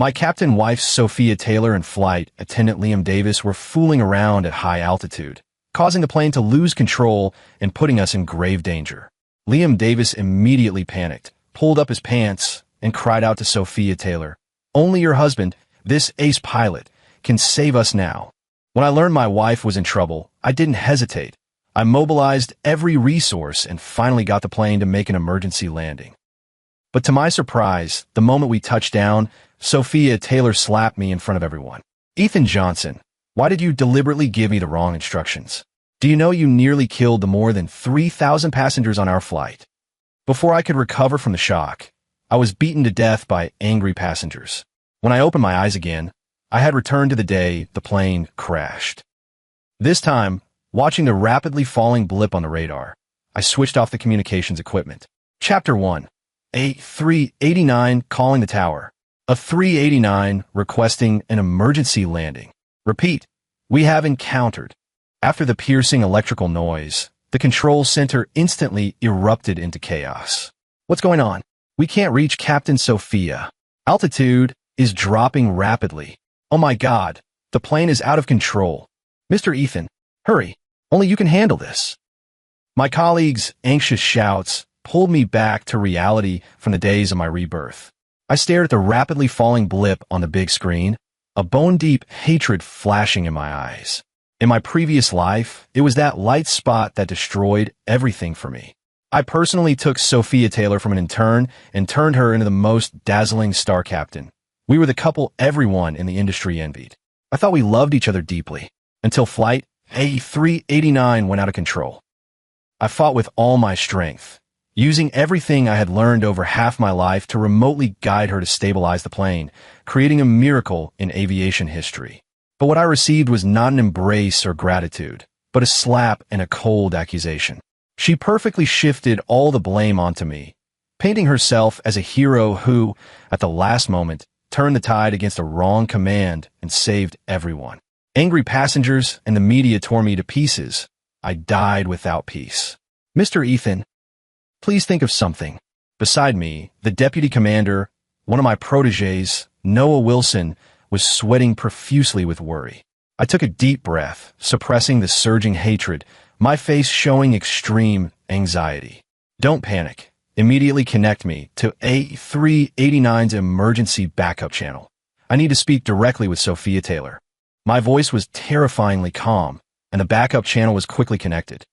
My captain wife Sophia Taylor and flight attendant Liam Davis were fooling around at high altitude, causing the plane to lose control and putting us in grave danger. Liam Davis immediately panicked, pulled up his pants, and cried out to Sophia Taylor, "Only your husband, this ace pilot, can save us now." When I learned my wife was in trouble, I didn't hesitate. I mobilized every resource and finally got the plane to make an emergency landing. But to my surprise, the moment we touched down, Sophia Taylor slapped me in front of everyone. "Ethan Johnson, why did you deliberately give me the wrong instructions? Do you know you nearly killed the more than 3,000 passengers on our flight?" Before I could recover from the shock, I was beaten to death by angry passengers. When I opened my eyes again, I had returned to the day the plane crashed. This time, watching the rapidly falling blip on the radar, I switched off the communications equipment. Chapter 1. A389 calling the tower. A 389 requesting an emergency landing. Repeat, we have encountered. After the piercing electrical noise, the control center instantly erupted into chaos. What's going on? We can't reach Captain Sophia. Altitude is dropping rapidly. Oh my God, the plane is out of control. Mr. Ethan, hurry. Only you can handle this. My colleagues' anxious shouts pulled me back to reality from the days of my rebirth. I stared at the rapidly falling blip on the big screen, a bone-deep hatred flashing in my eyes. In my previous life, it was that light spot that destroyed everything for me. I personally took Sophia Taylor from an intern and turned her into the most dazzling star captain. We were the couple everyone in the industry envied. I thought we loved each other deeply, until flight A389 went out of control. I fought with all my strength, using everything I had learned over half my life to remotely guide her to stabilize the plane, creating a miracle in aviation history. But what I received was not an embrace or gratitude, but a slap and a cold accusation. She perfectly shifted all the blame onto me, painting herself as a hero who, at the last moment, turned the tide against a wrong command and saved everyone. Angry passengers and the media tore me to pieces. I died without peace. Mr. Ethan, please think of something. Beside me, the deputy commander, one of my protégés, Noah Wilson, was sweating profusely with worry. I took a deep breath, suppressing the surging hatred, my face showing extreme anxiety. Don't panic. Immediately connect me to A389's emergency backup channel. I need to speak directly with Sophia Taylor. My voice was terrifyingly calm, and the backup channel was quickly connected.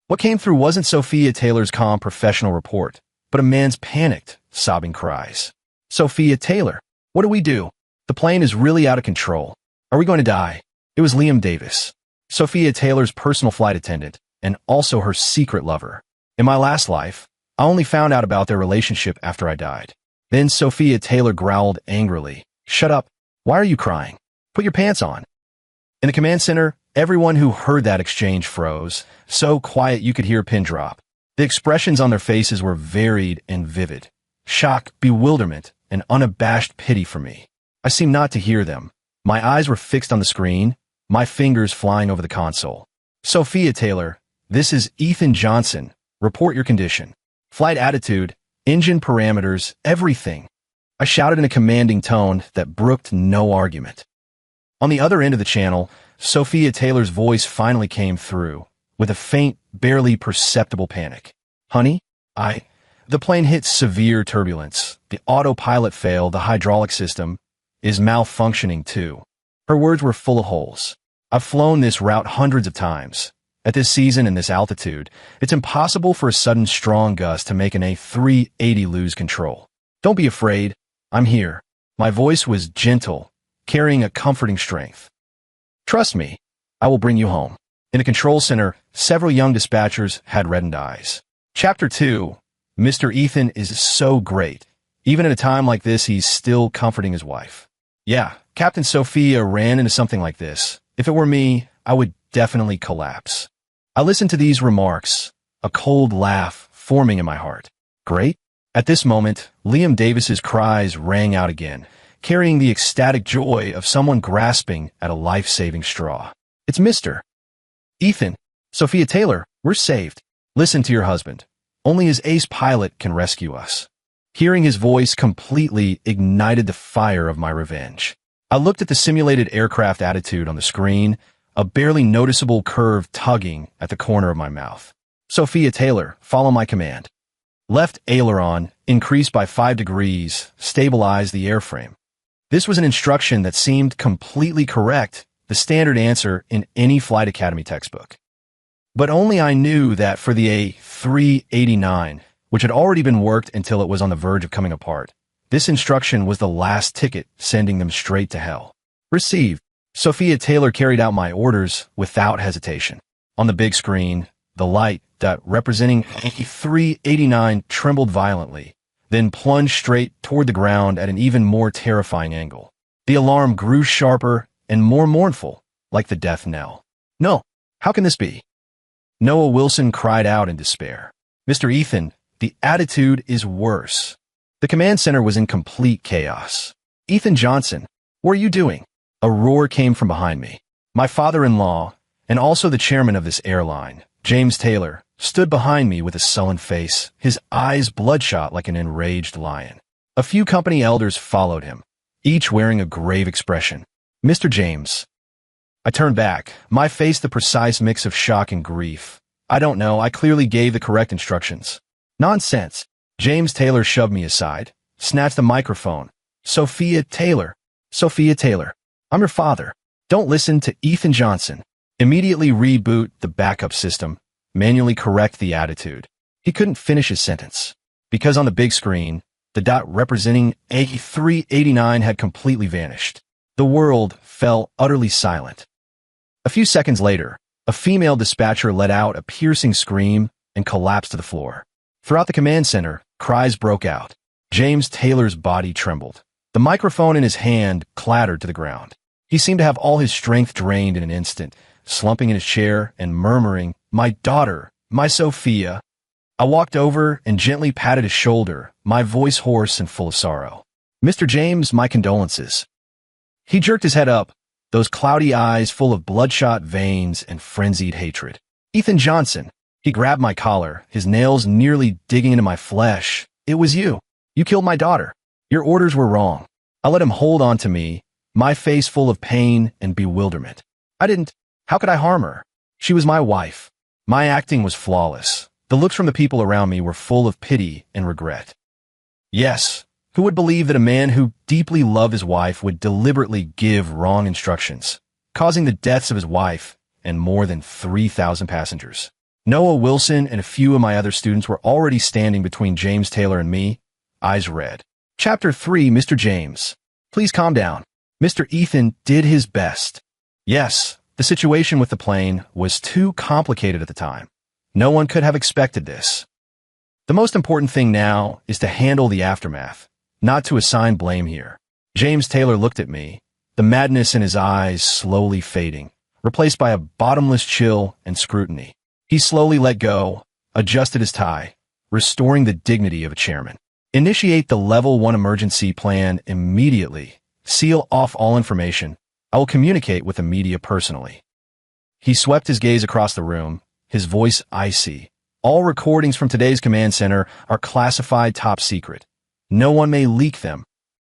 What came through wasn't Sophia Taylor's calm professional report, but a man's panicked, sobbing cries. "Sophia Taylor, what do we do? The plane is really out of control. Are we going to die?" It was Liam Davis, Sophia Taylor's personal flight attendant, and also her secret lover. In my last life, I only found out about their relationship after I died. Then Sophia Taylor growled angrily, "Shut up. Why are you crying? Put your pants on." In the command center, everyone who heard that exchange froze, so quiet you could hear a pin drop. The expressions on their faces were varied and vivid. Shock, bewilderment, and unabashed pity for me. I seemed not to hear them. My eyes were fixed on the screen, my fingers flying over the console. "Sophia Taylor, this is Ethan Johnson. Report your condition. Flight attitude, engine parameters, everything." I shouted in a commanding tone that brooked no argument. On the other end of the channel, Sophia Taylor's voice finally came through, with a faint, barely perceptible panic. "Honey, the plane hit severe turbulence. The autopilot failed, the hydraulic system is malfunctioning too." Her words were full of holes. "I've flown this route hundreds of times. At this season and this altitude, it's impossible for a sudden strong gust to make an A380 lose control. Don't be afraid. I'm here." My voice was gentle, carrying a comforting strength. "Trust me, I will bring you home." In the control center, several young dispatchers had reddened eyes. Chapter 2. Mr. Ethan is so great. Even at a time like this, he's still comforting his wife. Yeah, Captain Sophia ran into something like this. If it were me, I would definitely collapse. I listened to these remarks, a cold laugh forming in my heart. Great? At this moment, Liam Davis's cries rang out again, carrying the ecstatic joy of someone grasping at a life-saving straw. "It's Mr. Ethan, Sophia Taylor, we're saved. Listen to your husband. Only his ace pilot can rescue us. Hearing his voice completely ignited the fire of my revenge. I looked at the simulated aircraft attitude on the screen, a barely noticeable curve tugging at the corner of my mouth. Sophia Taylor, follow my command. Left aileron, increase by 5 degrees, stabilize the airframe. This was an instruction that seemed completely correct, the standard answer in any Flight Academy textbook. But only I knew that for the A389, which had already been worked until it was on the verge of coming apart, this instruction was the last ticket, sending them straight to hell. Received. Sophia Taylor carried out my orders without hesitation. On the big screen, the light representing A389 trembled violently, then plunged straight toward the ground at an even more terrifying angle. The alarm grew sharper and more mournful, like the death knell. No, how can this be? Noah Wilson cried out in despair. Mr. Ethan, the attitude is worse. The command center was in complete chaos. Ethan Johnson, what are you doing? A roar came from behind me. My father-in-law, and also the chairman of this airline, James Taylor, stood behind me with a sullen face, his eyes bloodshot like an enraged lion. A few company elders followed him, each wearing a grave expression. Mr. James. I turned back, my face the precise mix of shock and grief. I don't know, I clearly gave the correct instructions. Nonsense. James Taylor shoved me aside, snatched the microphone. Sophia Taylor. Sophia Taylor. I'm your father. Don't listen to Ethan Johnson. Immediately reboot the backup system. Manually correct the attitude. He couldn't finish his sentence. Because on the big screen, the dot representing A389 had completely vanished. The world fell utterly silent. A few seconds later, a female dispatcher let out a piercing scream and collapsed to the floor. Throughout the command center, cries broke out. James Taylor's body trembled. The microphone in his hand clattered to the ground. He seemed to have all his strength drained in an instant, slumping in his chair and murmuring, "My daughter, my Sophia." I walked over and gently patted his shoulder, my voice hoarse and full of sorrow. "Mr. James, my condolences." He jerked his head up, those cloudy eyes full of bloodshot veins and frenzied hatred. "Ethan Johnson." He grabbed my collar, his nails nearly digging into my flesh. "It was you. You killed my daughter. Your orders were wrong." I let him hold on to me, my face full of pain and bewilderment. I didn't. How could I harm her? She was my wife. My acting was flawless. The looks from the people around me were full of pity and regret. Yes, who would believe that a man who deeply loved his wife would deliberately give wrong instructions, causing the deaths of his wife and more than 3,000 passengers? Noah Wilson and a few of my other students were already standing between James Taylor and me, eyes red. Chapter 3, Mr. James. Please calm down. Mr. Ethan did his best. Yes, the situation with the plane was too complicated at the time. No one could have expected this. The most important thing now is to handle the aftermath, not to assign blame here. James Taylor looked at me, the madness in his eyes slowly fading, replaced by a bottomless chill and scrutiny. He slowly let go, adjusted his tie, restoring the dignity of a chairman. Initiate the Level 1 emergency plan immediately. Seal off all information. I will communicate with the media personally. He swept his gaze across the room, his voice icy. All recordings from today's command center are classified top secret. No one may leak them.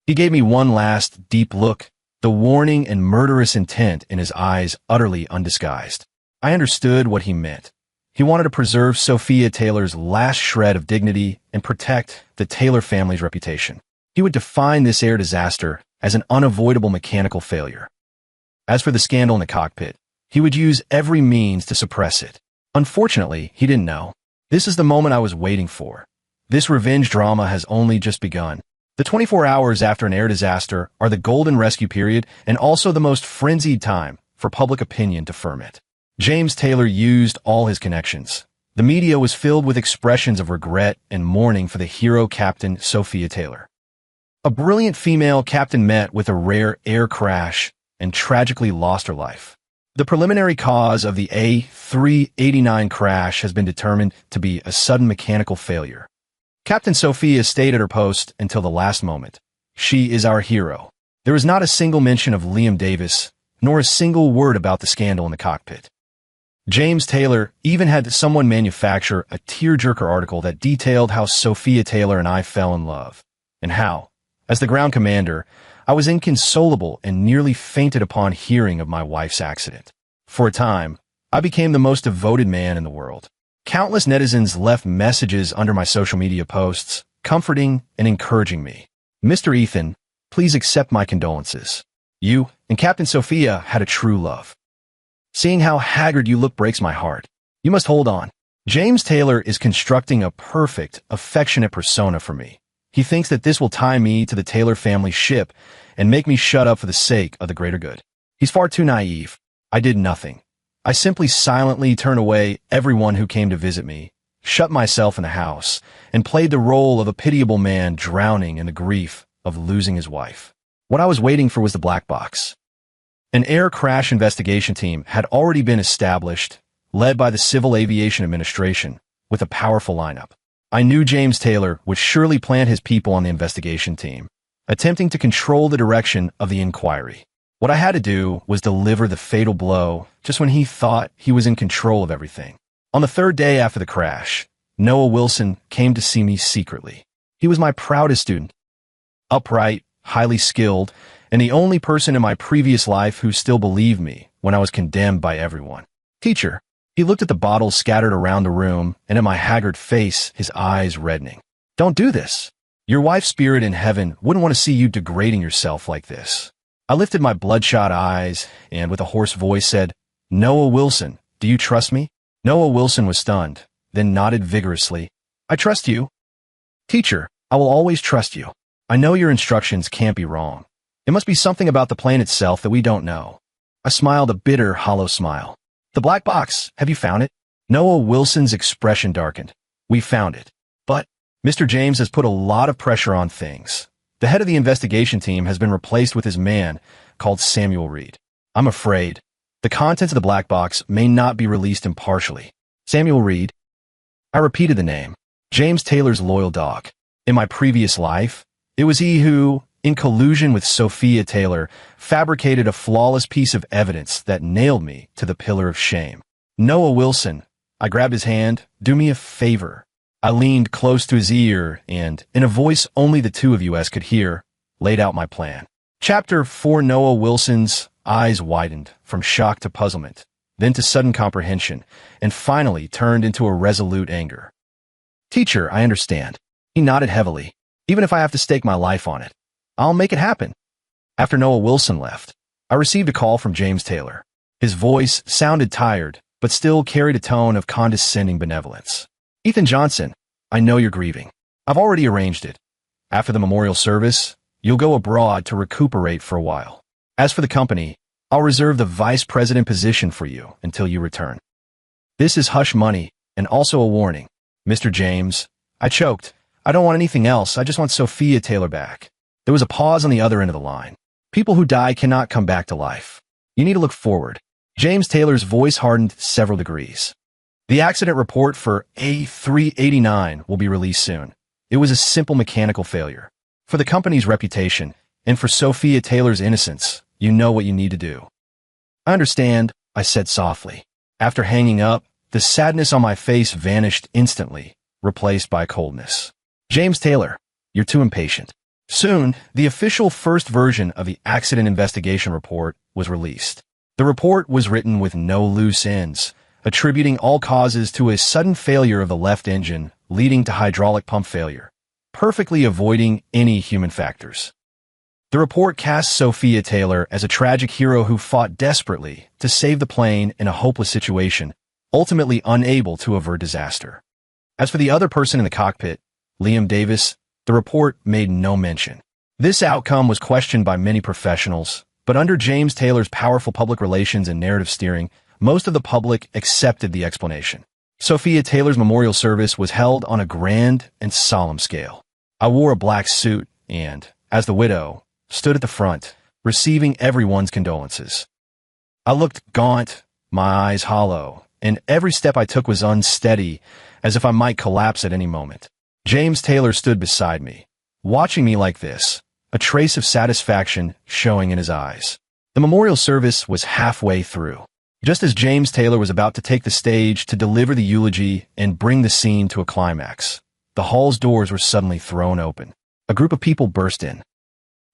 He gave me one last deep look, the warning and murderous intent in his eyes utterly undisguised. I understood what he meant. He wanted to preserve Sophia Taylor's last shred of dignity and protect the Taylor family's reputation. He would define this air disaster as an unavoidable mechanical failure. As for the scandal in the cockpit, he would use every means to suppress it. Unfortunately, he didn't know. This is the moment I was waiting for. This revenge drama has only just begun. The 24 hours after an air disaster are the golden rescue period and also the most frenzied time for public opinion to ferment. James Taylor used all his connections. The media was filled with expressions of regret and mourning for the hero captain Sophia Taylor. A brilliant female captain met with a rare air crash and tragically lost her life. The preliminary cause of the A389 crash has been determined to be a sudden mechanical failure. Captain Sophia stayed at her post until the last moment. She is our hero. There is not a single mention of Liam Davis, nor a single word about the scandal in the cockpit. James Taylor even had someone manufacture a tearjerker article that detailed how Sophia Taylor and I fell in love, and how, as the ground commander, I was inconsolable and nearly fainted upon hearing of my wife's accident. For a time, I became the most devoted man in the world. Countless netizens left messages under my social media posts, comforting and encouraging me. Mr. Ethan, please accept my condolences. You and Captain Sophia had a true love. Seeing how haggard you look breaks my heart. You must hold on. James Taylor is constructing a perfect, affectionate persona for me. He thinks that this will tie me to the Taylor family ship and make me shut up for the sake of the greater good. He's far too naive. I did nothing. I simply silently turned away everyone who came to visit me, shut myself in the house, and played the role of a pitiable man drowning in the grief of losing his wife. What I was waiting for was the black box. An air crash investigation team had already been established, led by the Civil Aviation Administration, with a powerful lineup. I knew James Taylor would surely plant his people on the investigation team, attempting to control the direction of the inquiry. What I had to do was deliver the fatal blow just when he thought he was in control of everything. On the third day after the crash, Noah Wilson came to see me secretly. He was my proudest student, upright, highly skilled, and the only person in my previous life who still believed me when I was condemned by everyone. Teacher. He looked at the bottles scattered around the room and at my haggard face, his eyes reddening. Don't do this. Your wife's spirit in heaven wouldn't want to see you degrading yourself like this. I lifted my bloodshot eyes and with a hoarse voice said, Noah Wilson, do you trust me? Noah Wilson was stunned, then nodded vigorously. I trust you. Teacher, I will always trust you. I know your instructions can't be wrong. It must be something about the plane itself that we don't know. I smiled a bitter, hollow smile. The black box, have you found it? Noah Wilson's expression darkened. We found it. But Mr. James has put a lot of pressure on things. The head of the investigation team has been replaced with his man, called Samuel Reed. I'm afraid the contents of the black box may not be released impartially. Samuel Reed? I repeated the name. James Taylor's loyal dog. In my previous life, it was he who, in collusion with Sophia Taylor, fabricated a flawless piece of evidence that nailed me to the pillar of shame. Noah Wilson. I grabbed his hand. Do me a favor. I leaned close to his ear and, in a voice only the two of us could hear, laid out my plan. Chapter 4. Noah Wilson's eyes widened from shock to puzzlement, then to sudden comprehension, and finally turned into a resolute anger. Teacher, I understand. He nodded heavily. Even if I have to stake my life on it, I'll make it happen. After Noah Wilson left, I received a call from James Taylor. His voice sounded tired, but still carried a tone of condescending benevolence. Ethan Johnson, I know you're grieving. I've already arranged it. After the memorial service, you'll go abroad to recuperate for a while. As for the company, I'll reserve the vice president position for you until you return. This is hush money and also a warning. Mr. James, I choked. I don't want anything else. I just want Sophia Taylor back. There was a pause on the other end of the line. People who die cannot come back to life. You need to look forward. James Taylor's voice hardened several degrees. The accident report for A389 will be released soon. It was a simple mechanical failure. For the company's reputation, and for Sophia Taylor's innocence, you know what you need to do. I understand, I said softly. After hanging up, the sadness on my face vanished instantly, replaced by coldness. James Taylor, you're too impatient. Soon, the official first version of the accident investigation report was released. The report was written with no loose ends, attributing all causes to a sudden failure of the left engine, leading to hydraulic pump failure, perfectly avoiding any human factors. The report cast Sophia Taylor as a tragic hero who fought desperately to save the plane in a hopeless situation, ultimately unable to avert disaster. As for the other person in the cockpit, Liam Davis, the report made no mention. This outcome was questioned by many professionals, but under James Taylor's powerful public relations and narrative steering, most of the public accepted the explanation. Sophia Taylor's memorial service was held on a grand and solemn scale. I wore a black suit and, as the widow, stood at the front, receiving everyone's condolences. I looked gaunt, my eyes hollow, and every step I took was unsteady, as if I might collapse at any moment. James Taylor stood beside me, watching me like this, a trace of satisfaction showing in his eyes. The memorial service was halfway through. Just as James Taylor was about to take the stage to deliver the eulogy and bring the scene to a climax, the hall's doors were suddenly thrown open. A group of people burst in.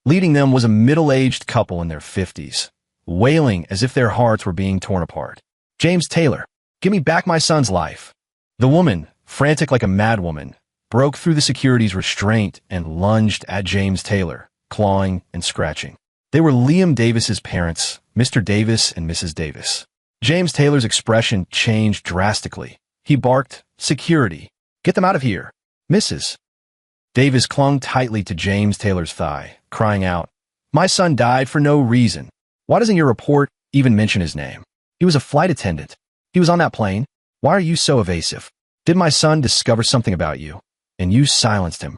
Leading them was a middle-aged couple in their 50s, wailing as if their hearts were being torn apart. "James Taylor, give me back my son's life." The woman, frantic like a madwoman, broke through the security's restraint and lunged at James Taylor, clawing and scratching. They were Liam Davis's parents, Mr. Davis and Mrs. Davis. James Taylor's expression changed drastically. He barked, "Security! Get them out of here!" Mrs. Davis clung tightly to James Taylor's thigh, crying out, "My son died for no reason. Why doesn't your report even mention his name? He was a flight attendant. He was on that plane. Why are you so evasive? Did my son discover something about you? And you silenced him."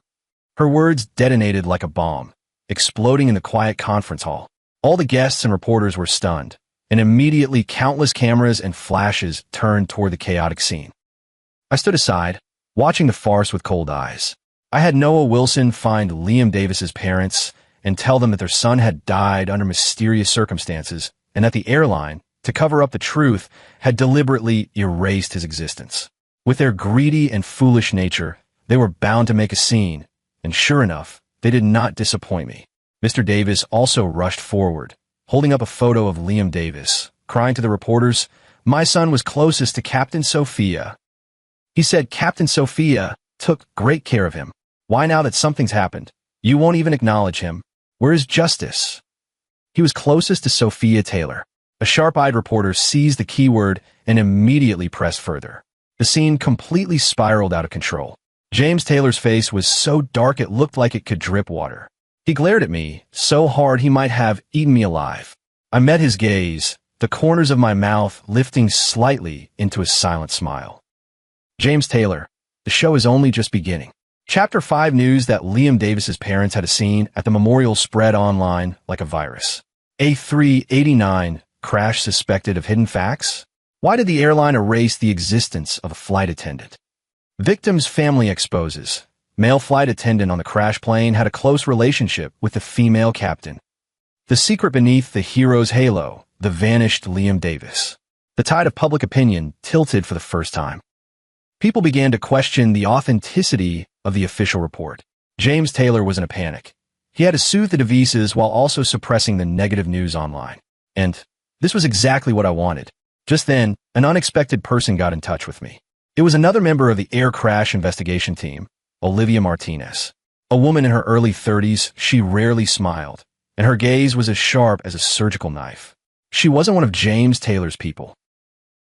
Her words detonated like a bomb, exploding in the quiet conference hall. All the guests and reporters were stunned, and immediately countless cameras and flashes turned toward the chaotic scene. I stood aside, watching the farce with cold eyes. I had Noah Wilson find Liam Davis's parents and tell them that their son had died under mysterious circumstances and that the airline, to cover up the truth, had deliberately erased his existence. With their greedy and foolish nature, they were bound to make a scene, and sure enough, they did not disappoint me. Mr. Davis also rushed forward, holding up a photo of Liam Davis, crying to the reporters, "My son was closest to Captain Sophia. He said Captain Sophia took great care of him. Why now that something's happened, you won't even acknowledge him? Where is justice?" He was closest to Sophia Taylor. A sharp-eyed reporter seized the keyword and immediately pressed further. The scene completely spiraled out of control. James Taylor's face was so dark it looked like it could drip water. He glared at me so hard he might have eaten me alive. I met his gaze, the corners of my mouth lifting slightly into a silent smile. "James Taylor, the show is only just beginning." Chapter 5 news that Liam Davis's parents had a scene at the memorial spread online like a virus. A389 crash suspected of hidden facts? Why did the airline erase the existence of a flight attendant? Victim's family exposes. Male flight attendant on the crash plane had a close relationship with the female captain. The secret beneath the hero's halo, the vanished Liam Davis. The tide of public opinion tilted for the first time. People began to question the authenticity of the official report. James Taylor was in a panic. He had to soothe the Davises while also suppressing the negative news online. And this was exactly what I wanted. Just then, an unexpected person got in touch with me. It was another member of the air crash investigation team, Olivia Martinez. A woman in her early 30s, she rarely smiled, and her gaze was as sharp as a surgical knife. She wasn't one of James Taylor's people.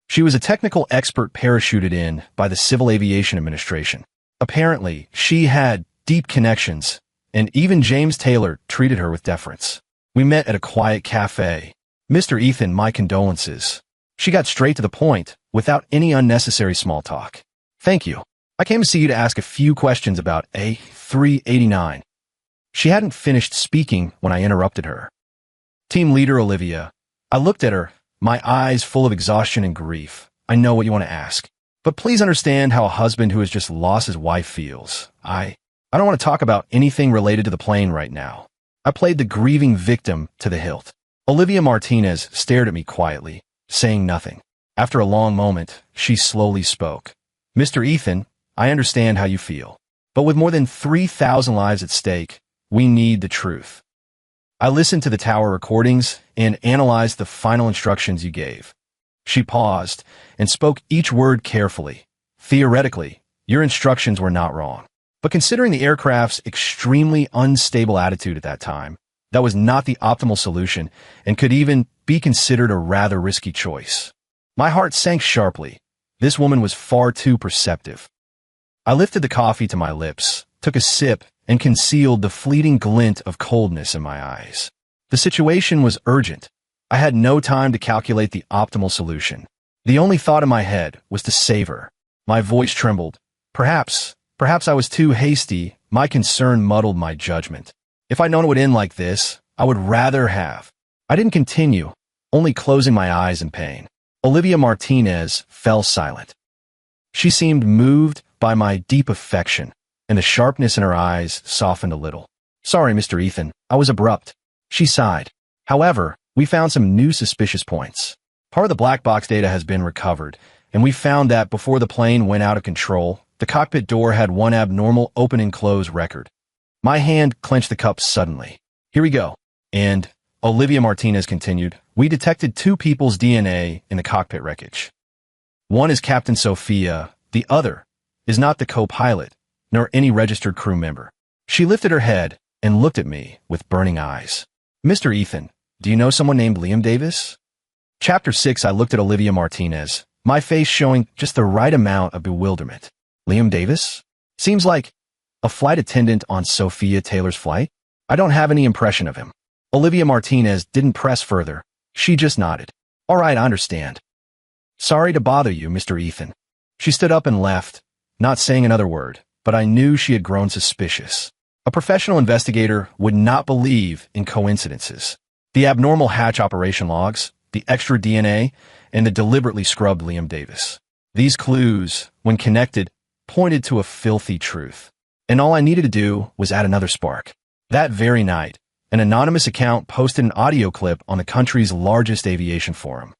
She was a technical expert parachuted in by the Civil Aviation Administration. Apparently, she had deep connections, and even James Taylor treated her with deference. We met at a quiet cafe. "Mr. Ethan, my condolences." She got straight to the point, without any unnecessary small talk. "Thank you. I came to see you to ask a few questions about A389. She hadn't finished speaking when I interrupted her. "Team leader Olivia." I looked at her, my eyes full of exhaustion and grief. "I know what you want to ask, but please understand how a husband who has just lost his wife feels. I don't want to talk about anything related to the plane right now." I played the grieving victim to the hilt. Olivia Martinez stared at me quietly, saying nothing. After a long moment, she slowly spoke. "Mr. Ethan, I understand how you feel, but with more than 3,000 lives at stake, we need the truth. I listened to the tower recordings and analyzed the final instructions you gave." She paused and spoke each word carefully. "Theoretically, your instructions were not wrong. But considering the aircraft's extremely unstable attitude at that time, that was not the optimal solution and could even be considered a rather risky choice." My heart sank sharply. This woman was far too perceptive. I lifted the coffee to my lips, took a sip, and concealed the fleeting glint of coldness in my eyes. The situation was urgent. I had no time to calculate the optimal solution. The only thought in my head was to save her. My voice trembled. Perhaps I was too hasty. My concern muddled my judgment. If I'd known it would end like this, I would rather have. I didn't continue, only closing my eyes in pain. Olivia Martinez fell silent. She seemed moved by my deep affection, and the sharpness in her eyes softened a little. "Sorry, Mr. Ethan, I was abrupt." She sighed. "However, we found some new suspicious points. Part of the black box data has been recovered, and we found that before the plane went out of control, the cockpit door had one abnormal open and close record. My hand clenched the cup suddenly. Here we go. And, Olivia Martinez continued, we detected two people's DNA in the cockpit wreckage. One is Captain Sophia, the other is not the co-pilot, nor any registered crew member. She lifted her head and looked at me with burning eyes. Mr. Ethan, do you know someone named Liam Davis? Chapter 6. I looked at Olivia Martinez, my face showing just the right amount of bewilderment. Liam Davis? Seems like a flight attendant on Sophia Taylor's flight? I don't have any impression of him. Olivia Martinez didn't press further. She just nodded. All right, I understand. Sorry to bother you, Mr. Ethan. She stood up and left, not saying another word, but I knew she had grown suspicious. A professional investigator would not believe in coincidences. The abnormal hatch operation logs, the extra DNA, and the deliberately scrubbed Liam Davis. These clues, when connected, pointed to a filthy truth. And all I needed to do was add another spark. That very night, an anonymous account posted an audio clip on the country's largest aviation forum.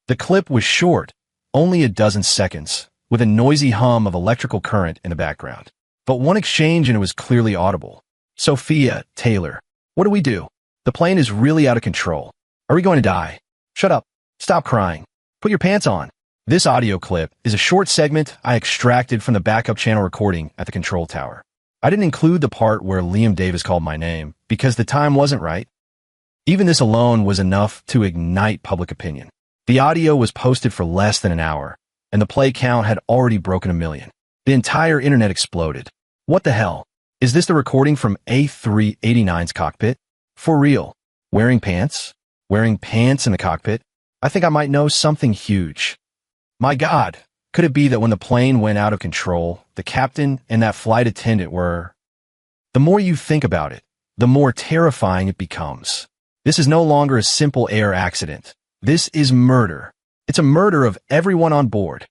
The clip was short, only a dozen seconds, with a noisy hum of electrical current in the background. But one exchange and it was clearly audible. Sophia, Taylor, what do we do? The plane is really out of control. Are we going to die? Shut up. Stop crying. Put your pants on. This audio clip is a short segment I extracted from the backup channel recording at the control tower. I didn't include the part where Liam Davis called my name because the time wasn't right. Even this alone was enough to ignite public opinion. The audio was posted for less than an hour, and the play count had already broken 1 million. The entire internet exploded. What the hell? Is this the recording from A389's cockpit? For real? Wearing pants? Wearing pants in the cockpit? I think I might know something huge. My God, could it be that when the plane went out of control, the captain and that flight attendant were... The more you think about it, the more terrifying it becomes. This is no longer a simple air accident. This is murder. It's a murder of everyone on board.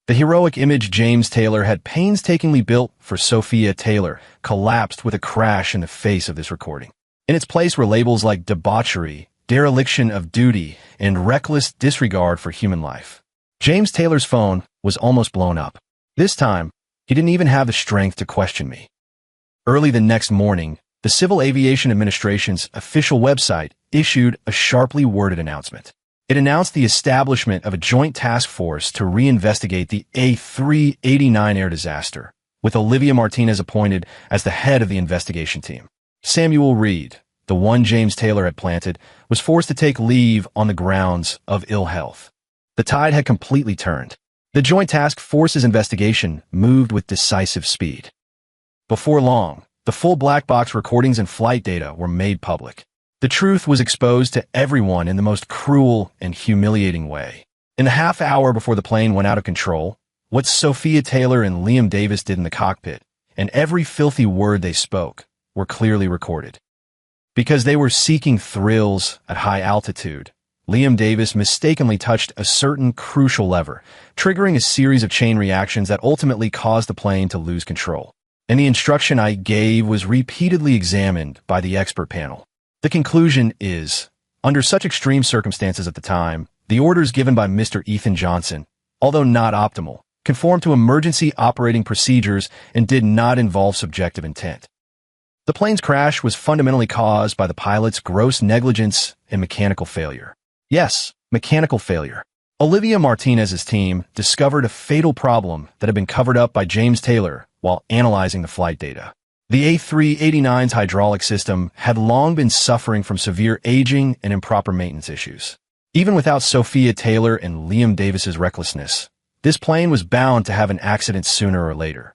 The heroic image James Taylor had painstakingly built for Sophia Taylor collapsed with a crash in the face of this recording. In its place were labels like debauchery, dereliction of duty, and reckless disregard for human life. James Taylor's phone was almost blown up. This time, he didn't even have the strength to question me. Early the next morning, the Civil Aviation Administration's official website issued a sharply worded announcement. It announced the establishment of a joint task force to reinvestigate the A389 air disaster, with Olivia Martinez appointed as the head of the investigation team. Samuel Reed, the one James Taylor had planted, was forced to take leave on the grounds of ill health. The tide had completely turned. The Joint Task Force's investigation moved with decisive speed. Before long, the full black box recordings and flight data were made public. The truth was exposed to everyone in the most cruel and humiliating way. In the half hour before the plane went out of control, what Sophia Taylor and Liam Davis did in the cockpit, and every filthy word they spoke, were clearly recorded. Because they were seeking thrills at high altitude, Liam Davis mistakenly touched a certain crucial lever, triggering a series of chain reactions that ultimately caused the plane to lose control. And the instruction I gave was repeatedly examined by the expert panel. The conclusion is, under such extreme circumstances at the time, the orders given by Mr. Ethan Johnson, although not optimal, conformed to emergency operating procedures and did not involve subjective intent. The plane's crash was fundamentally caused by the pilot's gross negligence and mechanical failure. Yes, mechanical failure. Olivia Martinez's team discovered a fatal problem that had been covered up by James Taylor while analyzing the flight data. The A389's hydraulic system had long been suffering from severe aging and improper maintenance issues. Even without Sophia Taylor and Liam Davis's recklessness, this plane was bound to have an accident sooner or later.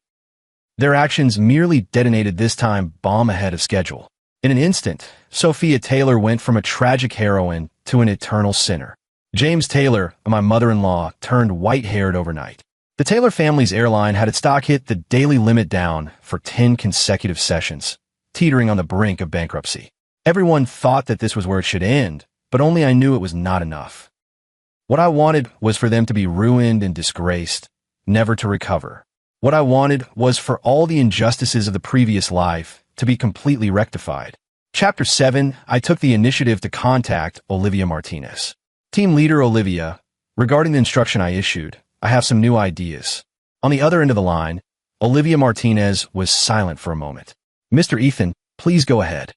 Their actions merely detonated this time bomb ahead of schedule. In an instant, Sophia Taylor went from a tragic heroine to an eternal sinner. James Taylor, my mother-in-law, turned white-haired overnight. The Taylor family's airline had its stock hit the daily limit down for 10 consecutive sessions, teetering on the brink of bankruptcy. Everyone thought that this was where it should end, but only I knew it was not enough. What I wanted was for them to be ruined and disgraced, never to recover. What I wanted was for all the injustices of the previous life to be completely rectified. Chapter 7, I took the initiative to contact Olivia Martinez. Team leader Olivia, regarding the instruction I issued, I have some new ideas. On the other end of the line, Olivia Martinez was silent for a moment. Mr. Ethan, please go ahead.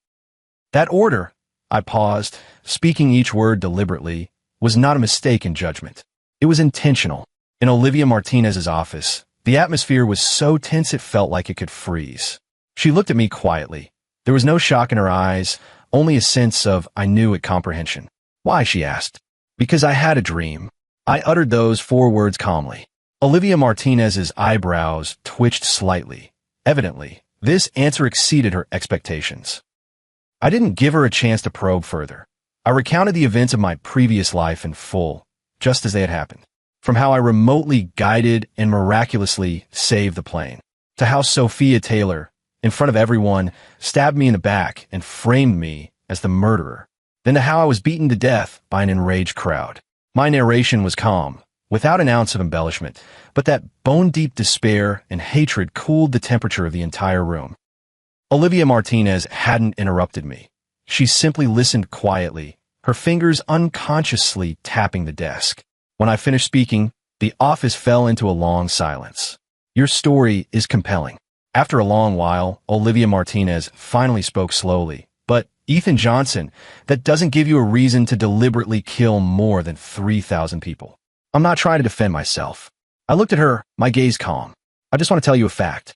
That order, I paused, speaking each word deliberately, was not a mistake in judgment. It was intentional. In Olivia Martinez's office, the atmosphere was so tense it felt like it could freeze. She looked at me quietly. There was no shock in her eyes, only a sense of I knew it comprehension. Why, she asked. Because I had a dream. I uttered those 4 words calmly. Olivia Martinez's eyebrows twitched slightly. Evidently, this answer exceeded her expectations. I didn't give her a chance to probe further. I recounted the events of my previous life in full, just as they had happened. From how I remotely guided and miraculously saved the plane, to how Sophia Taylor, in front of everyone, stabbed me in the back and framed me as the murderer, then to how I was beaten to death by an enraged crowd. My narration was calm, without an ounce of embellishment, but that bone-deep despair and hatred cooled the temperature of the entire room. Olivia Martinez hadn't interrupted me. She simply listened quietly, her fingers unconsciously tapping the desk. When I finished speaking, the office fell into a long silence. Your story is compelling. After a long while, Olivia Martinez finally spoke slowly. But, Ethan Johnson, that doesn't give you a reason to deliberately kill more than 3,000 people. I'm not trying to defend myself. I looked at her, my gaze calm. I just want to tell you a fact.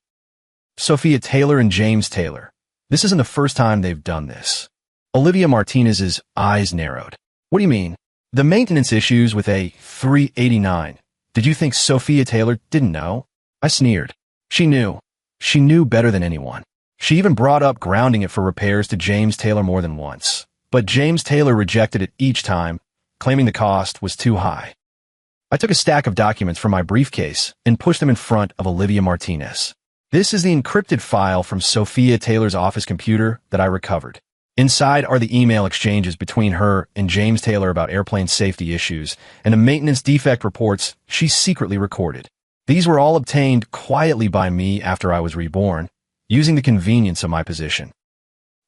Sophia Taylor and James Taylor. This isn't the first time they've done this. Olivia Martinez's eyes narrowed. What do you mean? The maintenance issues with a 389. Did you think Sophia Taylor didn't know? I sneered. She knew. She knew better than anyone. She even brought up grounding it for repairs to James Taylor more than once. But James Taylor rejected it each time, claiming the cost was too high. I took a stack of documents from my briefcase and pushed them in front of Olivia Martinez. This is the encrypted file from Sophia Taylor's office computer that I recovered. Inside are the email exchanges between her and James Taylor about airplane safety issues and the maintenance defect reports she secretly recorded. These were all obtained quietly by me after I was reborn, using the convenience of my position.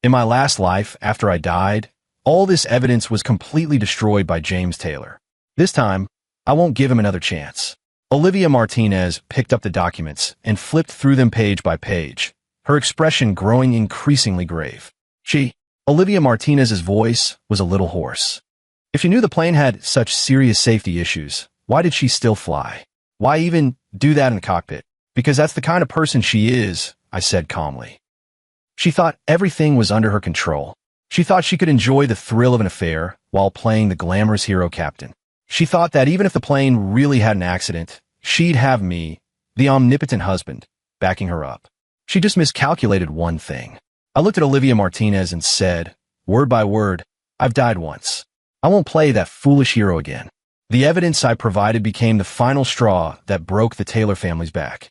In my last life, after I died, all this evidence was completely destroyed by James Taylor. This time, I won't give him another chance. Olivia Martinez picked up the documents and flipped through them page by page, her expression growing increasingly grave. Olivia Martinez's voice was a little hoarse. If she knew the plane had such serious safety issues, why did she still fly? Why even do that in the cockpit? Because that's the kind of person she is, I said calmly. She thought everything was under her control. She thought she could enjoy the thrill of an affair while playing the glamorous hero captain. She thought that even if the plane really had an accident, she'd have me, the omnipotent husband, backing her up. She just miscalculated one thing. I looked at Olivia Martinez and said, word by word, I've died once. I won't play that foolish hero again. The evidence I provided became the final straw that broke the Taylor family's back.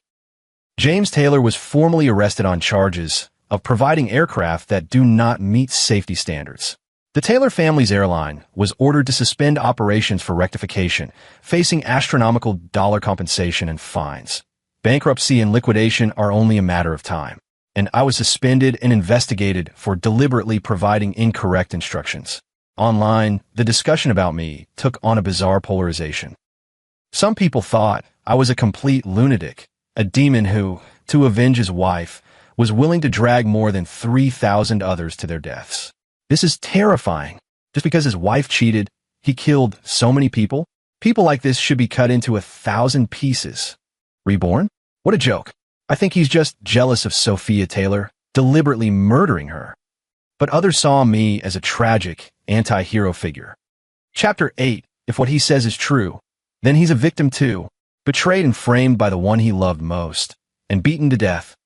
James Taylor was formally arrested on charges of providing aircraft that do not meet safety standards. The Taylor family's airline was ordered to suspend operations for rectification, facing astronomical dollar compensation and fines. Bankruptcy and liquidation are only a matter of time. And I was suspended and investigated for deliberately providing incorrect instructions. Online, the discussion about me took on a bizarre polarization. Some people thought I was a complete lunatic, a demon who, to avenge his wife, was willing to drag more than 3,000 others to their deaths. This is terrifying. Just because his wife cheated, he killed so many people? People like this should be cut into 1,000 pieces. Reborn? What a joke. I think he's just jealous of Sophia Taylor, deliberately murdering her. But others saw me as a tragic, anti-hero figure. Chapter 8, if what he says is true, then he's a victim too, betrayed and framed by the one he loved most, and beaten to death.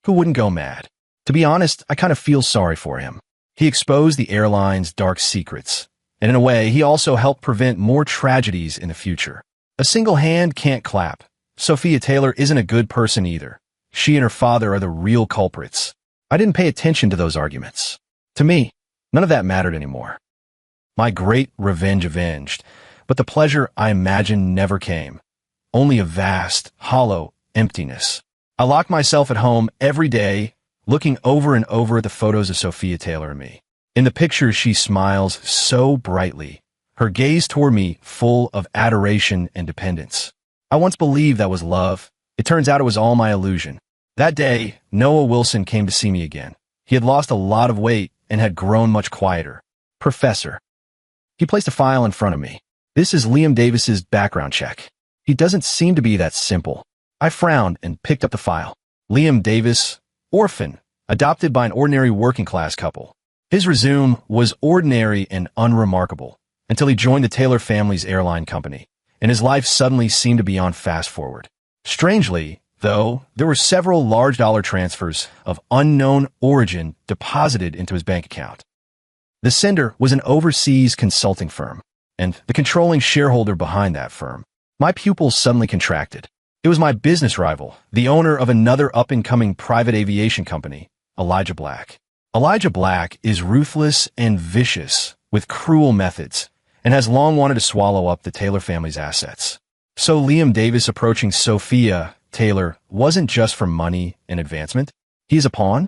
Who wouldn't go mad? To be honest, I kind of feel sorry for him. He exposed the airline's dark secrets, and in a way, he also helped prevent more tragedies in the future. A single hand can't clap. Sophia Taylor isn't a good person either. She and her father are the real culprits. I didn't pay attention to those arguments. To me, none of that mattered anymore. My great revenge avenged, but the pleasure I imagined never came. Only a vast, hollow emptiness. I locked myself at home every day, looking over and over at the photos of Sophia Taylor and me. In the pictures, she smiles so brightly, her gaze toward me full of adoration and dependence. I once believed that was love. It turns out it was all my illusion. That day, Noah Wilson came to see me again. He had lost a lot of weight and had grown much quieter. Professor. He placed a file in front of me. This is Liam Davis's background check. He doesn't seem to be that simple. I frowned and picked up the file. Liam Davis, orphan, adopted by an ordinary working-class couple. His resume was ordinary and unremarkable until he joined the Taylor family's airline company, and his life suddenly seemed to be on fast-forward. Strangely, though, there were several large-dollar transfers of unknown origin deposited into his bank account. The sender was an overseas consulting firm, and the controlling shareholder behind that firm. My pupils suddenly contracted. It was my business rival, the owner of another up-and-coming private aviation company, Elijah Black. Elijah Black is ruthless and vicious, with cruel methods, and has long wanted to swallow up the Taylor family's assets. So Liam Davis approaching Sophia Taylor wasn't just for money and advancement. He's a pawn?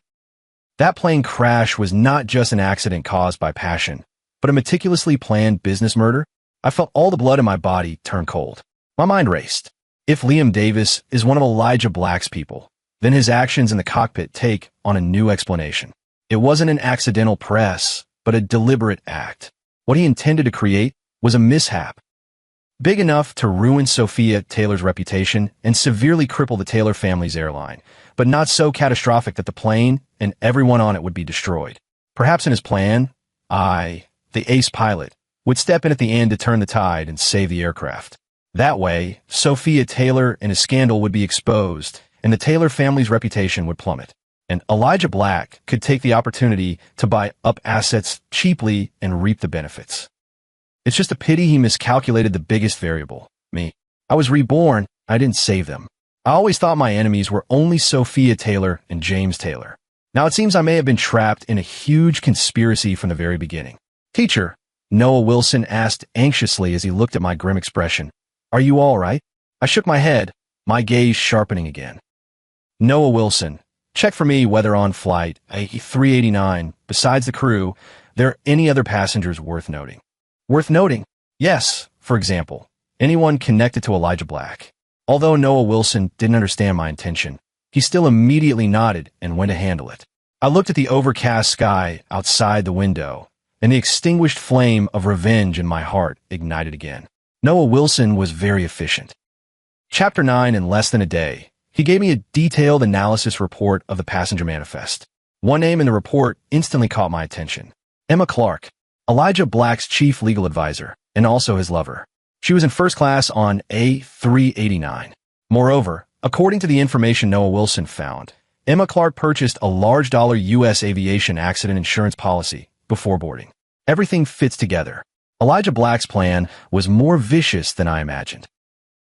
That plane crash was not just an accident caused by passion, but a meticulously planned business murder. I felt all the blood in my body turn cold. My mind raced. If Liam Davis is one of Elijah Black's people, then his actions in the cockpit take on a new explanation. It wasn't an accidental press, but a deliberate act. What he intended to create was a mishap, big enough to ruin Sophia Taylor's reputation and severely cripple the Taylor family's airline, but not so catastrophic that the plane and everyone on it would be destroyed. Perhaps in his plan, I, the ace pilot, would step in at the end to turn the tide and save the aircraft. That way, Sophia Taylor and his scandal would be exposed, and the Taylor family's reputation would plummet. And Elijah Black could take the opportunity to buy up assets cheaply and reap the benefits. It's just a pity he miscalculated the biggest variable, me. I was reborn, I didn't save them. I always thought my enemies were only Sophia Taylor and James Taylor. Now it seems I may have been trapped in a huge conspiracy from the very beginning. Teacher, Noah Wilson asked anxiously as he looked at my grim expression. Are you all right? I shook my head, my gaze sharpening again. Noah Wilson, check for me whether on flight A389, besides the crew, there are any other passengers worth noting. Worth noting? Yes, for example, anyone connected to Elijah Black. Although Noah Wilson didn't understand my intention, he still immediately nodded and went to handle it. I looked at the overcast sky outside the window, and the extinguished flame of revenge in my heart ignited again. Noah Wilson was very efficient. Chapter 9 in less than a day. He gave me a detailed analysis report of the passenger manifest. One name in the report instantly caught my attention. Emma Clark, Elijah Black's chief legal advisor, and also his lover. She was in first class on A389. Moreover, according to the information Noah Wilson found, Emma Clark purchased a large dollar U.S. aviation accident insurance policy before boarding. Everything fits together. Elijah Black's plan was more vicious than I imagined.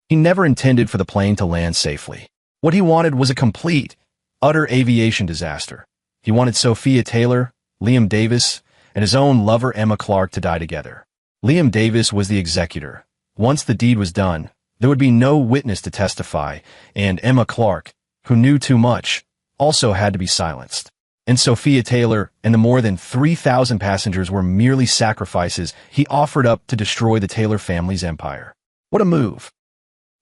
He never intended for the plane to land safely. What he wanted was a complete, utter aviation disaster. He wanted Sophia Taylor, Liam Davis, and his own lover Emma Clark to die together. Liam Davis was the executor. Once the deed was done, there would be no witness to testify, and Emma Clark, who knew too much, also had to be silenced. And Sophia Taylor and the more than 3,000 passengers were merely sacrifices he offered up to destroy the Taylor family's empire. What a move.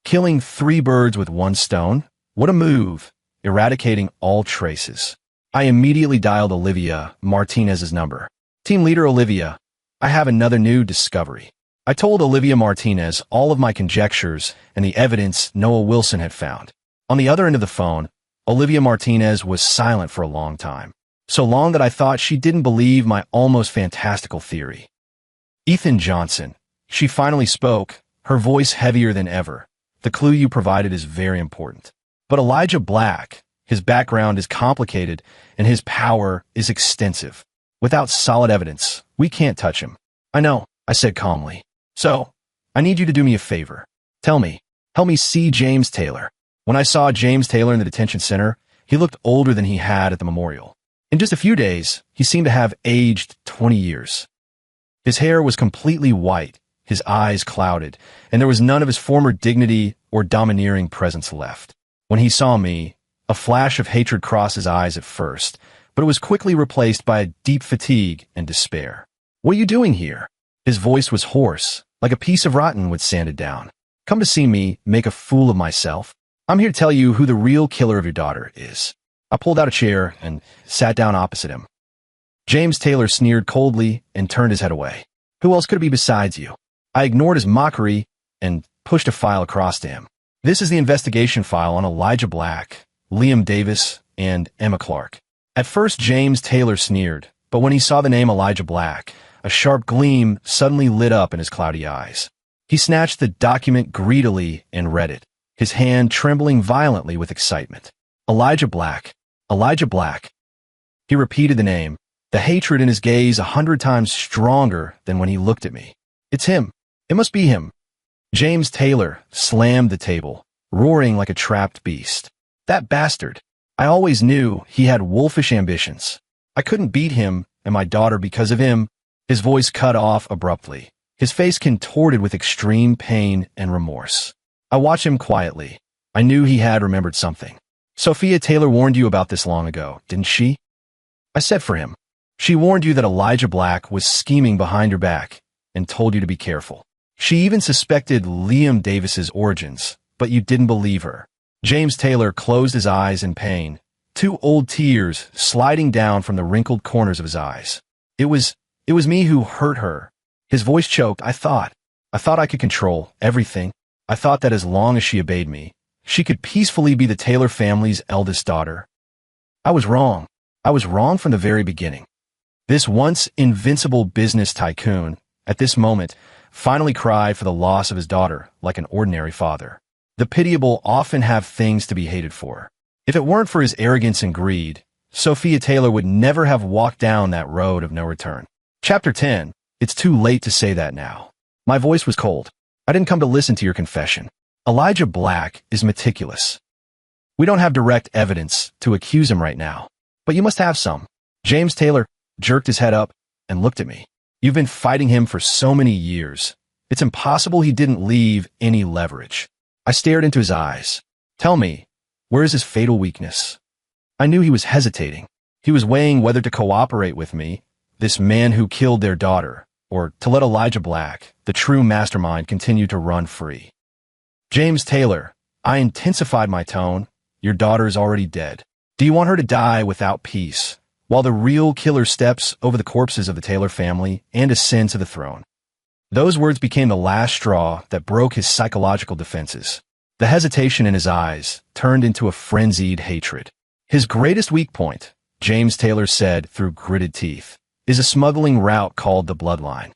Killing 3 birds with 1 stone? What a move. Eradicating all traces. I immediately dialed Olivia Martinez's number. Team leader Olivia, I have another new discovery. I told Olivia Martinez all of my conjectures and the evidence Noah Wilson had found. On the other end of the phone, Olivia Martinez was silent for a long time. So long that I thought she didn't believe my almost fantastical theory. Ethan Johnson. She finally spoke, her voice heavier than ever. The clue you provided is very important. But Elijah Black, his background is complicated and his power is extensive. Without solid evidence, we can't touch him. I know, I said calmly. So, I need you to do me a favor. Tell me, help me see James Taylor. When I saw James Taylor in the detention center, he looked older than he had at the memorial. In just a few days, he seemed to have aged 20 years. His hair was completely white, his eyes clouded, and there was none of his former dignity or domineering presence left. When he saw me, a flash of hatred crossed his eyes at first, but it was quickly replaced by a deep fatigue and despair. What are you doing here? His voice was hoarse, like a piece of rotten wood sanded down. Come to see me make a fool of myself? I'm here to tell you who the real killer of your daughter is. I pulled out a chair and sat down opposite him. James Taylor sneered coldly and turned his head away. Who else could it be besides you? I ignored his mockery and pushed a file across to him. This is the investigation file on Elijah Black, Liam Davis, and Emma Clark. At first, James Taylor sneered, but when he saw the name Elijah Black, a sharp gleam suddenly lit up in his cloudy eyes. He snatched the document greedily and read it, his hand trembling violently with excitement. Elijah Black. Elijah Black. He repeated the name, the hatred in his gaze 100 times stronger than when he looked at me. It's him. It must be him. James Taylor slammed the table, roaring like a trapped beast. That bastard. I always knew he had wolfish ambitions. I couldn't beat him and my daughter because of him. His voice cut off abruptly, his face contorted with extreme pain and remorse. I watched him quietly. I knew he had remembered something. Sophia Taylor warned you about this long ago, didn't she? I said for him. She warned you that Elijah Black was scheming behind your back and told you to be careful. She even suspected Liam Davis's origins, but you didn't believe her. James Taylor closed his eyes in pain, 2 old tears sliding down from the wrinkled corners of his eyes. It was me who hurt her. His voice choked. I thought I could control everything. I thought that as long as she obeyed me, she could peacefully be the Taylor family's eldest daughter. I was wrong. I was wrong from the very beginning. This once invincible business tycoon, at this moment, finally cried for the loss of his daughter like an ordinary father. The pitiable often have things to be hated for. If it weren't for his arrogance and greed, Sophia Taylor would never have walked down that road of no return. Chapter 10. It's too late to say that now. My voice was cold. I didn't come to listen to your confession. Elijah Black is meticulous. We don't have direct evidence to accuse him right now, but you must have some. James Taylor jerked his head up and looked at me. You've been fighting him for so many years. It's impossible he didn't leave any leverage. I stared into his eyes. Tell me, where is his fatal weakness? I knew he was hesitating. He was weighing whether to cooperate with me, this man who killed their daughter, or to let Elijah Black, the true mastermind, continue to run free. James Taylor, I intensified my tone. Your daughter is already dead. Do you want her to die without peace, while the real killer steps over the corpses of the Taylor family and ascends to the throne? Those words became the last straw that broke his psychological defenses. The hesitation in his eyes turned into a frenzied hatred. His greatest weak point, James Taylor said through gritted teeth, is a smuggling route called the Bloodline.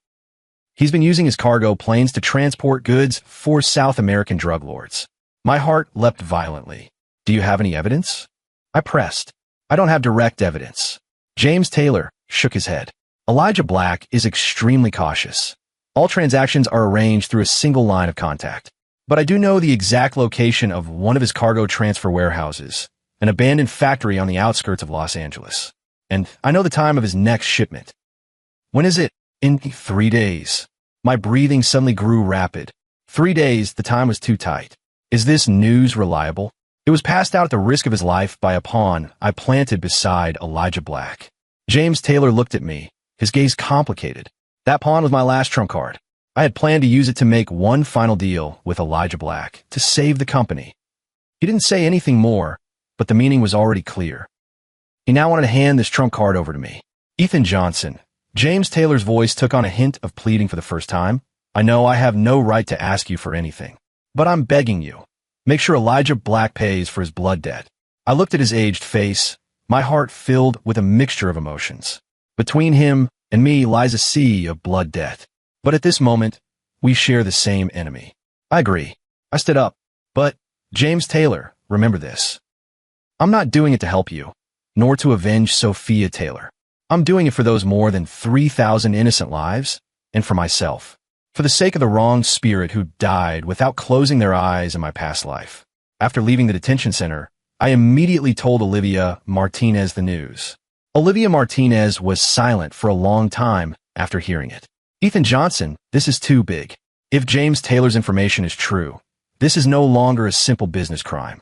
He's been using his cargo planes to transport goods for South American drug lords. My heart leapt violently. Do you have any evidence? I pressed. I don't have direct evidence. James Taylor shook his head. Elijah Black is extremely cautious. All transactions are arranged through a single line of contact. But I do know the exact location of one of his cargo transfer warehouses, an abandoned factory on the outskirts of Los Angeles. And I know the time of his next shipment. When is it? In 3 days. My breathing suddenly grew rapid. 3 days, the time was too tight. Is this news reliable? It was passed out at the risk of his life by a pawn I planted beside Elijah Black. James Taylor looked at me, his gaze complicated. That pawn was my last trump card. I had planned to use it to make one final deal with Elijah Black, to save the company. He didn't say anything more, but the meaning was already clear. He now wanted to hand this trump card over to me. Ethan Johnson. James Taylor's voice took on a hint of pleading for the first time. I know I have no right to ask you for anything, but I'm begging you. Make sure Elijah Black pays for his blood debt. I looked at his aged face, my heart filled with a mixture of emotions. Between him and me lies a sea of blood debt. But at this moment, we share the same enemy. I agree. I stood up. But, James Taylor, remember this. I'm not doing it to help you, nor to avenge Sophia Taylor. I'm doing it for those more than 3,000 innocent lives, and for myself. For the sake of the wrong spirit who died without closing their eyes in my past life. After leaving the detention center, I immediately told Olivia Martinez the news. Olivia Martinez was silent for a long time after hearing it. Ethan Johnson, this is too big. If James Taylor's information is true, this is no longer a simple business crime.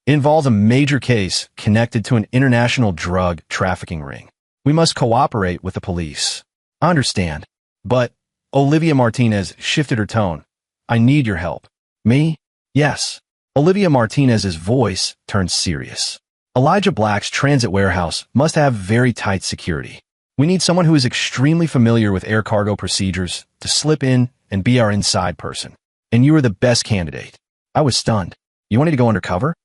It involves a major case connected to an international drug trafficking ring. We must cooperate with the police. I understand, but Olivia Martinez shifted her tone. I need your help. Me? Yes. Olivia Martinez's voice turned serious. Elijah Black's transit warehouse must have very tight security. We need someone who is extremely familiar with air cargo procedures to slip in and be our inside person. And you are the best candidate. I was stunned. You wanted to go undercover?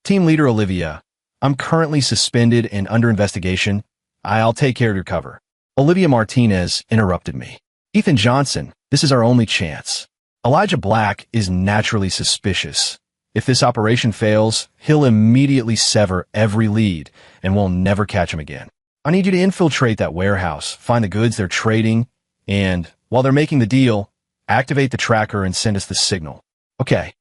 Team leader Olivia, I'm currently suspended and under investigation. I'll take care of your cover. Olivia Martinez interrupted me. Ethan Johnson, this is our only chance. Elijah Black is naturally suspicious. If this operation fails, he'll immediately sever every lead and we'll never catch him again. I need you to infiltrate that warehouse, find the goods they're trading, and, while they're making the deal, activate the tracker and send us the signal. Okay.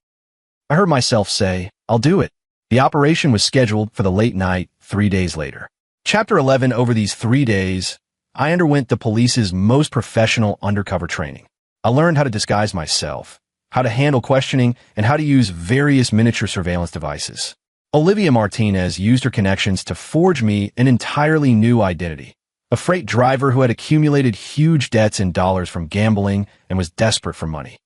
I heard myself say, I'll do it. The operation was scheduled for the late night 3 days later. Chapter 11. Over these 3 days, I underwent the police's most professional undercover training. I learned how to disguise myself, how to handle questioning, and how to use various miniature surveillance devices. Olivia Martinez used her connections to forge me an entirely new identity. A freight driver who had accumulated huge debts in dollars from gambling and was desperate for money.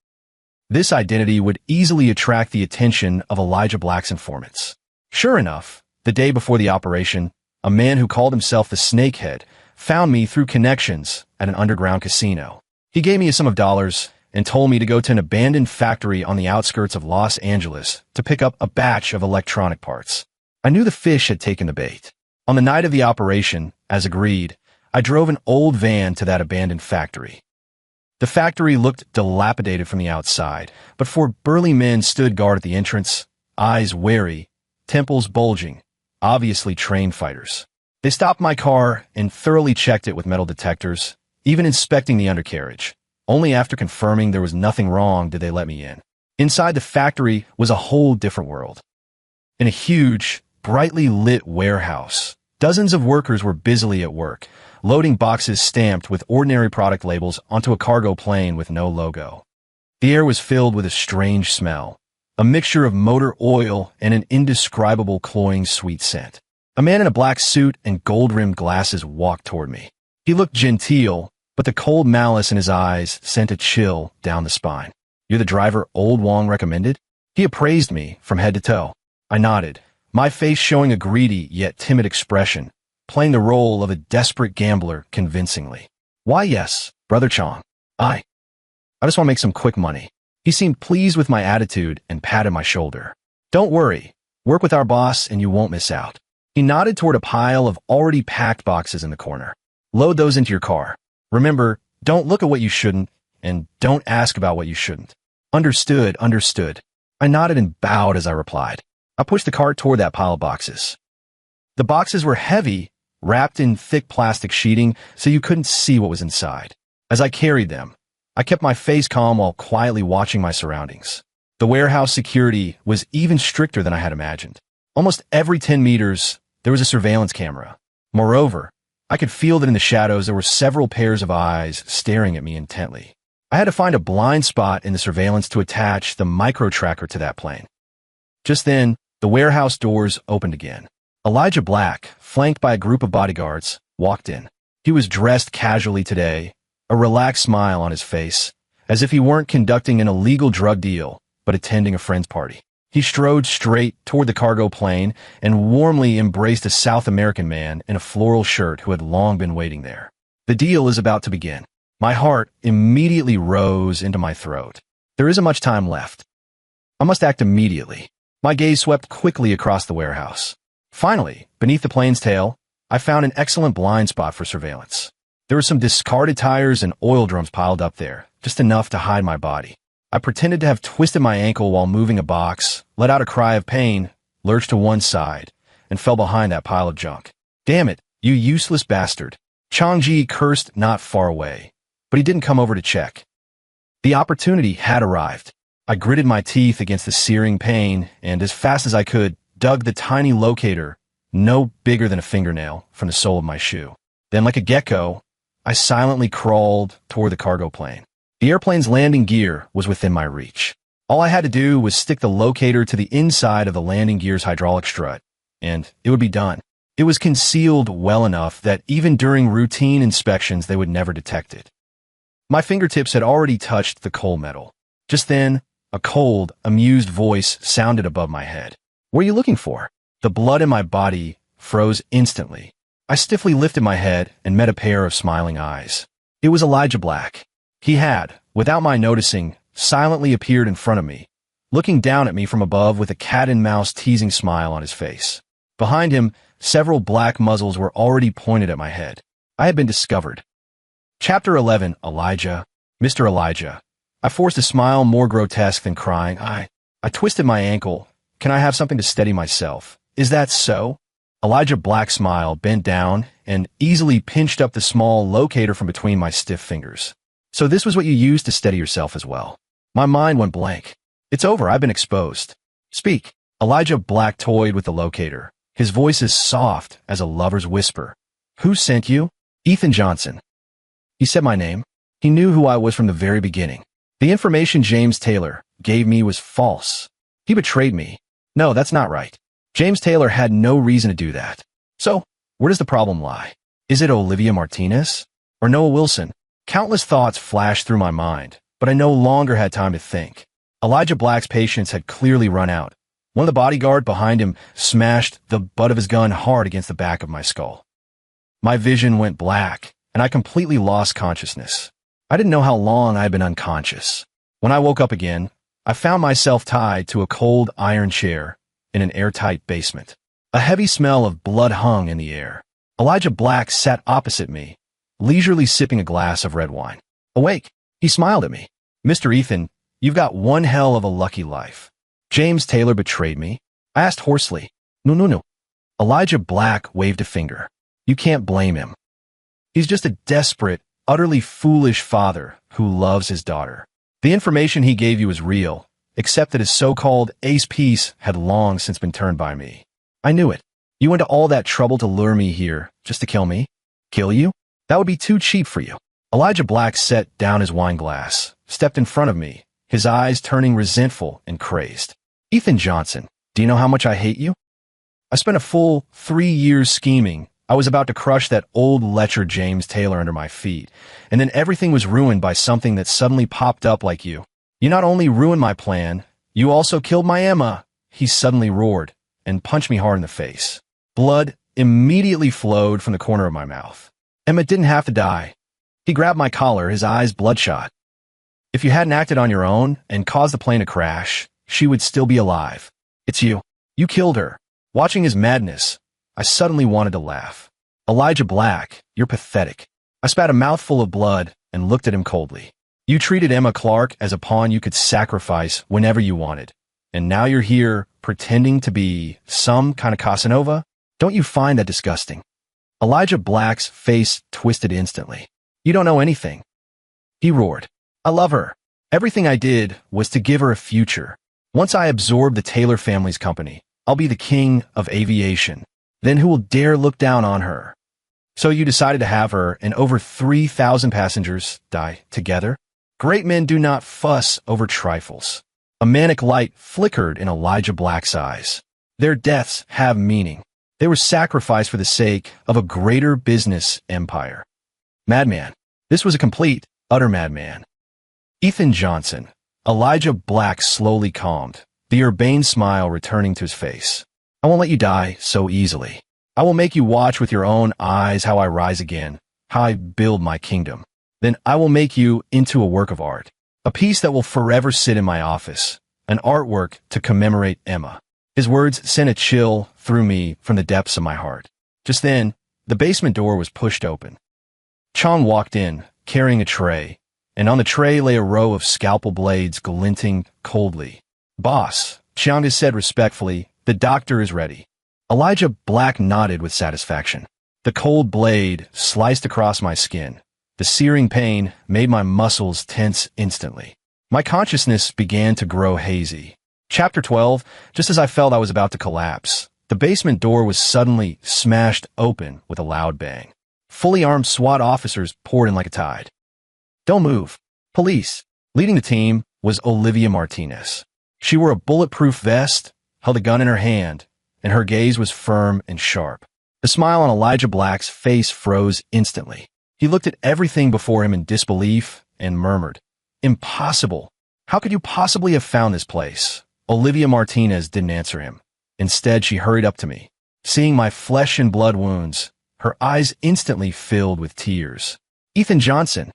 This identity would easily attract the attention of Elijah Black's informants. Sure enough, the day before the operation, a man who called himself the Snakehead found me through connections at an underground casino. He gave me a sum of dollars and told me to go to an abandoned factory on the outskirts of Los Angeles to pick up a batch of electronic parts. I knew the fish had taken the bait. On the night of the operation, as agreed, I drove an old van to that abandoned factory. The factory looked dilapidated from the outside, but 4 burly men stood guard at the entrance, eyes wary, temples bulging, obviously trained fighters. They stopped my car and thoroughly checked it with metal detectors, even inspecting the undercarriage. Only after confirming there was nothing wrong did they let me in. Inside the factory was a whole different world. In a huge, brightly lit warehouse, dozens of workers were busily at work, loading boxes stamped with ordinary product labels onto a cargo plane with no logo. The air was filled with a strange smell, a mixture of motor oil and an indescribable cloying sweet scent. A man in a black suit and gold-rimmed glasses walked toward me. He looked genteel, but the cold malice in his eyes sent a chill down the spine. You're the driver Old Wong recommended? He appraised me from head to toe. I nodded, my face showing a greedy yet timid expression, playing the role of a desperate gambler convincingly. Why, yes, Brother Chong. I just want to make some quick money. He seemed pleased with my attitude and patted my shoulder. Don't worry, work with our boss and you won't miss out. He nodded toward a pile of already packed boxes in the corner. Load those into your car. Remember, don't look at what you shouldn't, and don't ask about what you shouldn't. Understood, understood. I nodded and bowed as I replied. I pushed the cart toward that pile of boxes. The boxes were heavy, wrapped in thick plastic sheeting, so you couldn't see what was inside. As I carried them, I kept my face calm while quietly watching my surroundings. The warehouse security was even stricter than I had imagined. Almost every 10 meters, there was a surveillance camera. Moreover, I could feel that in the shadows there were several pairs of eyes staring at me intently. I had to find a blind spot in the surveillance to attach the micro-tracker to that plane. Just then, the warehouse doors opened again. Elijah Black, flanked by a group of bodyguards, walked in. He was dressed casually today, a relaxed smile on his face, as if he weren't conducting an illegal drug deal, but attending a friend's party. He strode straight toward the cargo plane and warmly embraced a South American man in a floral shirt who had long been waiting there. The deal is about to begin. My heart immediately rose into my throat. There isn't much time left. I must act immediately. My gaze swept quickly across the warehouse. Finally, beneath the plane's tail, I found an excellent blind spot for surveillance. There were some discarded tires and oil drums piled up there, just enough to hide my body. I pretended to have twisted my ankle while moving a box, let out a cry of pain, lurched to one side, and fell behind that pile of junk. Damn it, you useless bastard. Changji cursed not far away, but he didn't come over to check. The opportunity had arrived. I gritted my teeth against the searing pain and, as fast as I could, dug the tiny locator, no bigger than a fingernail, from the sole of my shoe. Then, like a gecko, I silently crawled toward the cargo plane. The airplane's landing gear was within my reach. All I had to do was stick the locator to the inside of the landing gear's hydraulic strut, and it would be done. It was concealed well enough that even during routine inspections they would never detect it. My fingertips had already touched the coal metal. Just then, a cold, amused voice sounded above my head. "What are you looking for?" The blood in my body froze instantly. I stiffly lifted my head and met a pair of smiling eyes. It was Elijah Black. He had, without my noticing, silently appeared in front of me, looking down at me from above with a cat-and-mouse teasing smile on his face. Behind him, several black muzzles were already pointed at my head. I had been discovered. Chapter 11, Elijah. Mr. Elijah. I forced a smile more grotesque than crying. I twisted my ankle. "Can I have something to steady myself?" "Is that so?" Elijah Black smiled, bent down, and easily pinched up the small locator from between my stiff fingers. "So this was what you used to steady yourself as well." My mind went blank. "It's over. I've been exposed." "Speak." Elijah Black toyed with the locator, his voice as soft as a lover's whisper. "Who sent you?" "Ethan Johnson." He said my name. He knew who I was from the very beginning. The information James Taylor gave me was false. He betrayed me. No, that's not right. James Taylor had no reason to do that. So, where does the problem lie? Is it Olivia Martinez? Or Noah Wilson? Countless thoughts flashed through my mind, but I no longer had time to think. Elijah Black's patience had clearly run out. One of the bodyguard behind him smashed the butt of his gun hard against the back of my skull. My vision went black, and I completely lost consciousness. I didn't know how long I had been unconscious. When I woke up again, I found myself tied to a cold iron chair in an airtight basement. A heavy smell of blood hung in the air. Elijah Black sat opposite me, leisurely sipping a glass of red wine. Awake, he smiled at me. "Mr. Ethan, you've got one hell of a lucky life. James Taylor betrayed me." I asked hoarsely. No. Elijah Black waved a finger. "You can't blame him. He's just a desperate, utterly foolish father who loves his daughter. The information he gave you is real, except that his so-called ace piece had long since been turned by me. I knew it. You went to all that trouble to lure me here, just to kill me? Kill you? That would be too cheap for you." Elijah Black set down his wine glass, stepped in front of me, his eyes turning resentful and crazed. "Ethan Johnson, do you know how much I hate you? I spent a full 3 years scheming. I was about to crush that old lecher James Taylor under my feet, and then everything was ruined by something that suddenly popped up like you. You not only ruined my plan, you also killed my Emma." He suddenly roared and punched me hard in the face. Blood immediately flowed from the corner of my mouth. Emma didn't have to die. He grabbed my collar, his eyes bloodshot. "If you hadn't acted on your own and caused the plane to crash, she would still be alive. It's you. You killed her." Watching his madness, I suddenly wanted to laugh. "Elijah Black, you're pathetic." I spat a mouthful of blood and looked at him coldly. "You treated Emma Clark as a pawn you could sacrifice whenever you wanted. And now you're here pretending to be some kind of Casanova? Don't you find that disgusting?" Elijah Black's face twisted instantly. "You don't know anything." He roared. "I love her. Everything I did was to give her a future. Once I absorb the Taylor family's company, I'll be the king of aviation. Then who will dare look down on her?" "So you decided to have her and over 3,000 passengers die together? Great men do not fuss over trifles." A manic light flickered in Elijah Black's eyes. "Their deaths have meaning. They were sacrificed for the sake of a greater business empire." Madman. This was a complete, utter madman. "Ethan Johnson." Elijah Black slowly calmed, the urbane smile returning to his face. "I won't let you die so easily. I will make you watch with your own eyes how I rise again, how I build my kingdom. Then I will make you into a work of art, a piece that will forever sit in my office, an artwork to commemorate Emma." His words sent a chill through me from the depths of my heart. Just then, the basement door was pushed open. Chong walked in, carrying a tray, and on the tray lay a row of scalpel blades glinting coldly. "Boss," Chong said respectfully, "the doctor is ready." Elijah Black nodded with satisfaction. The cold blade sliced across my skin. The searing pain made my muscles tense instantly. My consciousness began to grow hazy. Chapter 12, just as I felt I was about to collapse, the basement door was suddenly smashed open with a loud bang. Fully armed SWAT officers poured in like a tide. "Don't move. Police." Leading the team was Olivia Martinez. She wore a bulletproof vest, held a gun in her hand, and her gaze was firm and sharp. The smile on Elijah Black's face froze instantly. He looked at everything before him in disbelief and murmured, "Impossible. How could you possibly have found this place?" Olivia Martinez didn't answer him. Instead, she hurried up to me. Seeing my flesh and blood wounds, her eyes instantly filled with tears. "Ethan Johnson."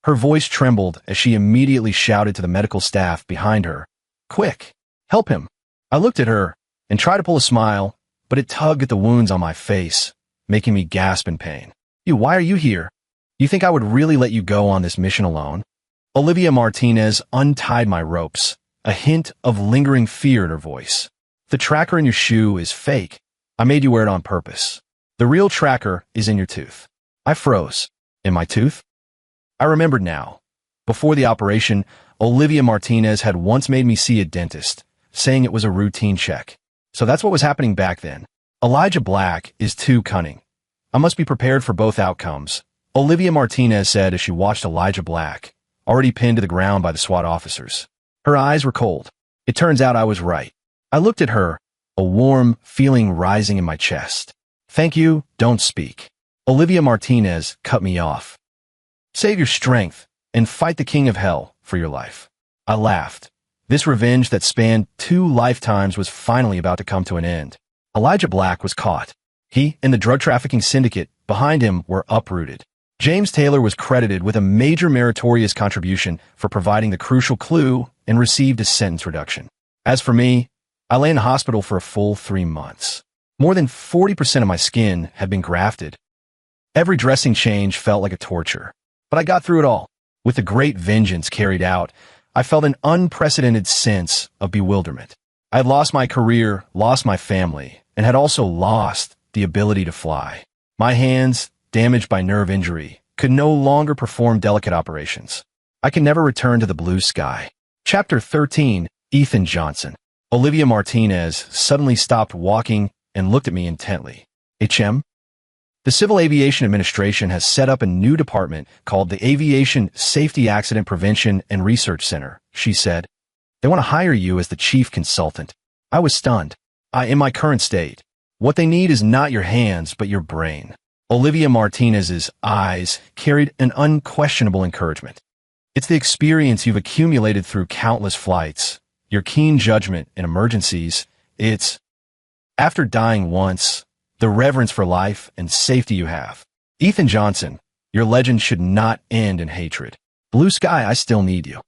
Her voice trembled as she immediately shouted to the medical staff behind her, "Quick, help him." I looked at her and tried to pull a smile, but it tugged at the wounds on my face, making me gasp in pain. Why are you here? You think I would really let you go on this mission alone?" Olivia Martinez untied my ropes, a hint of lingering fear in her voice. "The tracker in your shoe is fake. I made you wear it on purpose. The real tracker is in your tooth." I froze. In my tooth? I remembered now. Before the operation, Olivia Martinez had once made me see a dentist, saying it was a routine check. So that's what was happening back then. Elijah Black is too cunning. I must be prepared for both outcomes, Olivia Martinez said as she watched Elijah Black, already pinned to the ground by the SWAT officers. Her eyes were cold. It turns out I was right. I looked at her, a warm feeling rising in my chest. "Thank you, don't speak." Olivia Martinez cut me off. "Save your strength and fight the king of hell for your life." I laughed. This revenge that spanned 2 lifetimes was finally about to come to an end. Elijah Black was caught. He and the drug trafficking syndicate behind him were uprooted. James Taylor was credited with a major meritorious contribution for providing the crucial clue and received a sentence reduction. As for me, I lay in the hospital for a full 3 months. More than 40% of my skin had been grafted. Every dressing change felt like a torture. But I got through it all. With the great vengeance carried out, I felt an unprecedented sense of bewilderment. I had lost my career, lost my family, and had also lost the ability to fly. My hands, damaged by nerve injury, could no longer perform delicate operations. I can never return to the blue sky. Chapter 13, Ethan Johnson. Olivia Martinez suddenly stopped walking and looked at me intently. "HM?" The Civil Aviation Administration has set up a new department called the Aviation Safety Accident Prevention and Research Center, she said. "They want to hire you as the chief consultant." I was stunned. In my current state, what they need is not your hands, but your brain. Olivia Martinez's eyes carried an unquestionable encouragement. "It's the experience you've accumulated through countless flights, your keen judgment in emergencies. It's, after dying once, the reverence for life and safety you have. Ethan Johnson, your legend should not end in hatred. Blue sky, I still need you."